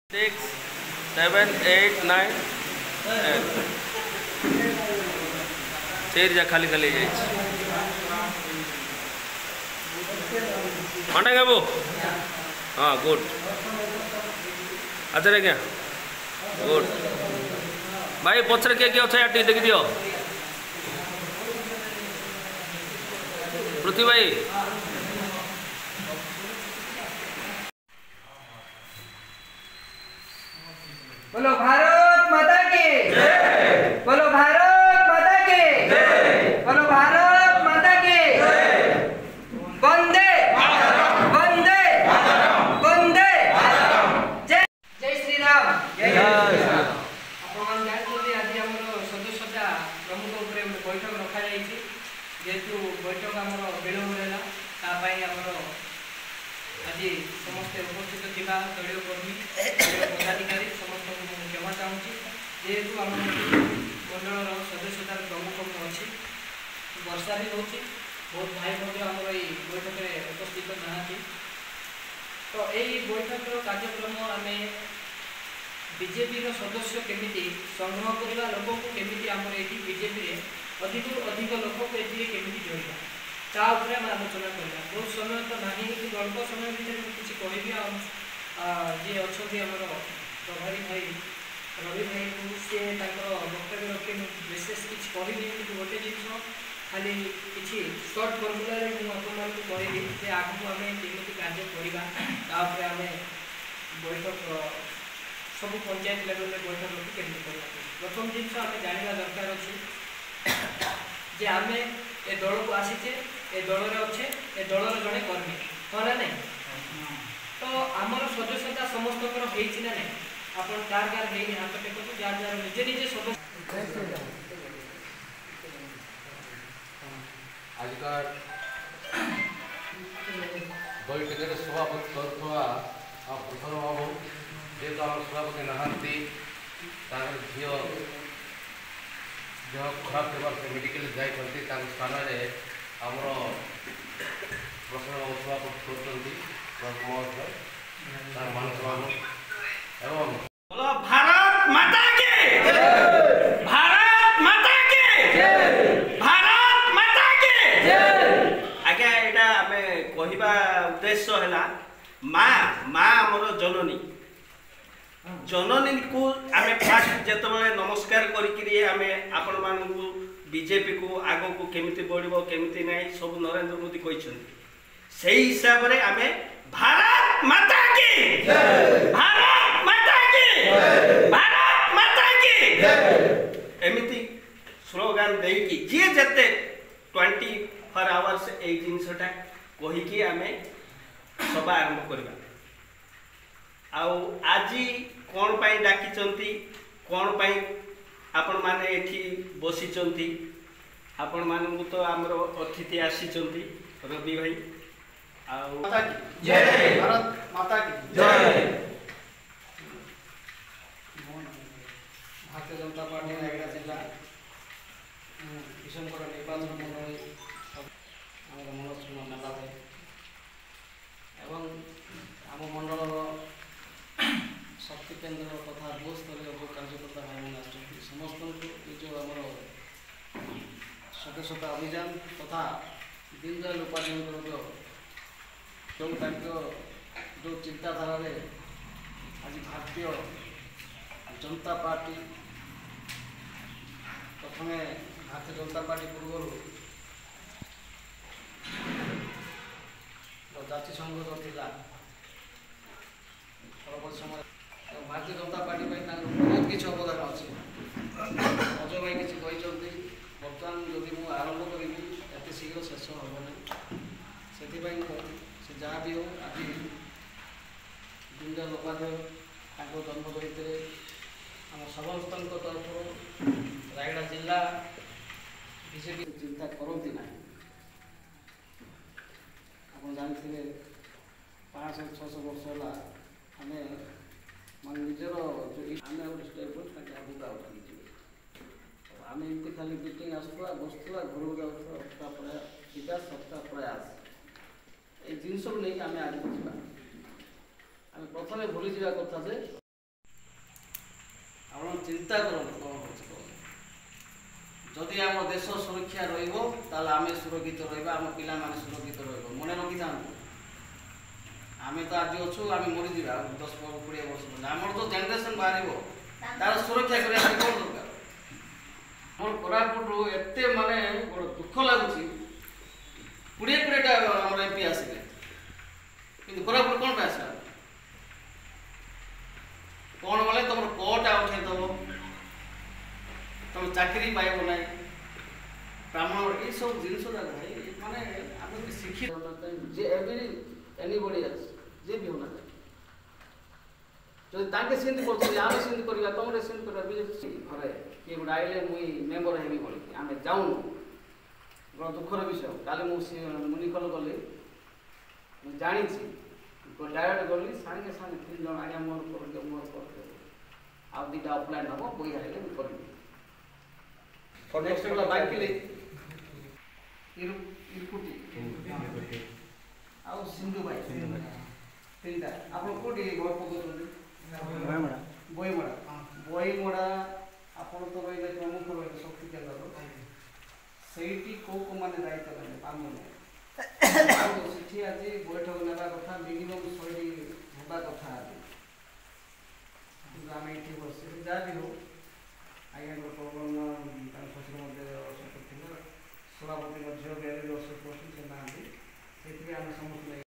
6, 7, 8, 9 chair खाली खाली अंडा बाबू हाँ गुड अच्छा क्या गुड भाई पचर किए किए अच्छा यार देखी दियो पृथ्वी भाई बोलो भारत माता की जय। बोलो भारत माता की जय। बोलो भारत माता की जय। वंदे वंदे वंदे जय जय श्री राम जय अपन जानते आज हमर सदस्यता प्रमुख ऊपर बैठक रखा जायछि जेतु बैठक हमर विलंब होला ता पई हमर आज समस्त उपस्थित थिबा दलीय कर्मी पदाधिकारी समस्त क्षमा चाहूँगी जेहेतु आम मंडल सदस्यतार प्रमुख अच्छी वर्षा भी होची बहुत भाई भद्र आम बैठक में उपस्थित नहांती तो यही बैठक कार्यक्रम आम बीजेपी सदस्य केमिति संग्रह करवा लोक को केमिति आम बीजेपी अधिक अधिक लोक को केमिति जोड़ा ता उपरे हम आलोचना करबा बहुत समय तो नाही कि अल्प समय भीतर किसी कहबी जी अच्छे आमर प्रभारी भाई रवि भाई को सी वक्तव्य रखे विशेष किसी कहनी कि गोटे जिन खाली किसी सर्ट फर्मुला मुझे कहली जे आगू आम केमी कार्य करवा आम बैठक सब पंचायत लेवल में बैठक रखी केमी करवा प्रथम जिन आम जानवा दरकार अच्छे जे आम ए दल को आसीचे ए दल अच्छे ए दलर जड़े कर्मी हाँ ना नहीं तो आमर सदस्यता समस्त ना नहीं आपन कार कार है हाथ टेकु जार जार निजे निजे सदस्य आजकल बैठक सभापति करुवा प्रसन्न बाबू जेहेतु आम सभापति नहांती झील देह खराब थोड़ा से मेडिकल जाती स्थान में आमर प्रसन्न बाबू सभापति कर मान सम्मान एवं बोलो भारत माता की जय। भारत माता की जय। भारत माता की जय। आज्ञा एटा हमें कहवा उद्देश्य है माँ माँ आमर जननी जननी को आम फास्ट जिते नमस्कार करी आम आपण मानू बीजेपी को आग को केमिति बढ़िबो केमिति नहीं सब नरेंद्र मोदी कहते से हिसाब से आम भारत माता की जय। भारत माता की जय। भारत माता की जय। एमिति स्लोगान देकी जी जते 24 आवर्स ए जिनसटा कहीकि आम सभा आरंभ करवा आउ आज कौन पाई डाकी कौन पाई आपण माने एठी बसी आपण मानू तो आमर अतिथि आसी रवि भाई माता की जय। भारत माता की जय। भारतीय जनता पार्टी रायगड़ा जिला किशनगढ़ निर्वाचन मंडल मनोज मेला एवं आम मंडल शक्ति केन्द्र तथा बूथ स्तर कार्यकर्ता भाई मैंने समस्त जो आम सदस्यता अभियान तथा दीनदयाल उपाध्याय जो जो चिंताधारा आज भारतीय जनता पार्टी प्रथम भारतीय जनता पार्टी पूर्व जाति संघ जो था परवर्त समय भारतीय जनता पार्टी बहुत किसी अवदान अच्छे अजय भाई किसी बर्तमान जदि मुझे आरंभ करी एत शीघ्र शेष हम से जहाँ भी हो आज दीनदयाल उपाध्याय जन्म जयंती आम समस्त तरफ रायगड़ा जिला बीजेपी चिंता करती ना आप जानते 500-600 वर्ष है आम मान निजर जो आम स्टेप आगे आम एमती खाली मीटिंग आसूला बसुला घर जाऊला विकास सबका प्रयास ये जिन सब नहीं आम आगे जावा आम प्रथम भूली जा कथा ଆପଣ ଚିନ୍ତା କରନ୍ତୁ କ'ଣ ହେଉଛି ଯଦି ଆମ ଦେଶ ସୁରକ୍ଷା ରହିବ ତାହେଲେ ଆମେ ସୁରକ୍ଷିତ ରହିବା, ଆମ ପିଲାମାନେ ସୁରକ୍ଷିତ ରହିବ। ମନେ ରଖିଥାନ୍ତୁ, ଆମେ ତ ଆଜି ଅଛୁ, ଆମେ ମରିଯିବା 10-20 ବର୍ଷ ପରେ। ଆମର ତ ଜେନେରେସନ୍ ବାହାରିବ, ତାର ସୁରକ୍ଷା କରିବା ପାଇଁ କ'ଣ ଦରକାର? ଆମର କୋରାପୁଟରୁ ଏତେ ମାନେ ବଡ଼ ଦୁଃଖ ଲାଗୁଛି, 20-20ଟା ଆମର MP ଆସିଲେ, କିନ୍ତୁ କୋରାପୁଟ କ'ଣ ପାଇଁ ଆସିଲା? କ'ଣ ବୋଲେ ତୁମର କୋଟା ଉଠେଇଦେବ, ତୁମେ ଚାକିରି ପାଇବ ନାହିଁ, ବ୍ରାହ୍ମଣ ଏଇସବୁ ଜିନିଷ ଯାକ ଭାଇ ମାନେ ଆମେ ଶିକ୍ଷିତ ଯେ ଏନିବଡି ଯେ ବି ହଉନା ଯଦି ତାଙ୍କେ ସେମିତି କରୁଛନ୍ତି ଆମେ ସେମିତି କରିବା, ତମରେ ସେମିତି କରିବା। ବିଜେପି ଘରେ କିଏ ଗୋଟେ ଆଇଲେ ମୁଇଁ ମେମ୍ବର ହେବି ବୋଲିକି ଆମେ ଯାଉନୁ, ବଡ଼ ଦୁଃଖର ବିଷୟ। କାଲି ମୁଁ ମୁନିକଲ ଗଲି, ମୁଁ ଜାଣିଛି ଡାଇରେକ୍ଟ ଗଲି, ସାଙ୍ଗେ ସାଙ୍ଗେ 3 ଜଣ ଆଜ୍ଞା ମୋର କରିଦିଅ ଆଉ 2ଟା ଅଫଲାଇନ୍ ହେବ, ବହି ଆଇଲେ ମୁଁ କରିବି। ନେକ୍ସଟ ଗଲା ବାକିଲେ ଇରୁକୁଟି ଆଉ ସିନ୍ଧୁ ଭାଇ 3ଟା। ଆପଣ କେଉଁଠି ଘର ପକାଉଛନ୍ତି? ବହିମଡ଼ା। ଆପଣ ତ ରହିଲେ ପ୍ରମୁଖ ରହିଲେ ଶକ୍ତି କେନ୍ଦ୍ରର, ସେଇଠି କେଉଁମାନେ ଦାୟିତ୍ୱ ନେଲେ? ସେଠି ଆଜି ବୈଠକ ନେବା କଥା, ମିନିମମ୍ 100ଟି ହେବା କଥା ଆଜି, କିନ୍ତୁ ଆମେ ଏଠି ବସିଛୁ। ଯାହା ବି ହଉ ଆଜ୍ଞାଙ୍କର ପ୍ରୋବ୍ଲେମ୍ ତାଙ୍କ ଶ୍ୱଶୁର ମଧ୍ୟ ଅସୁସ୍ଥ ଥିଲା, ସଭାପତି ମଧ୍ୟ 42 ବର୍ଷ ସେ ନାହାନ୍ତି, ସେଥିପାଇଁ ଆମେ ସମସ୍ତେ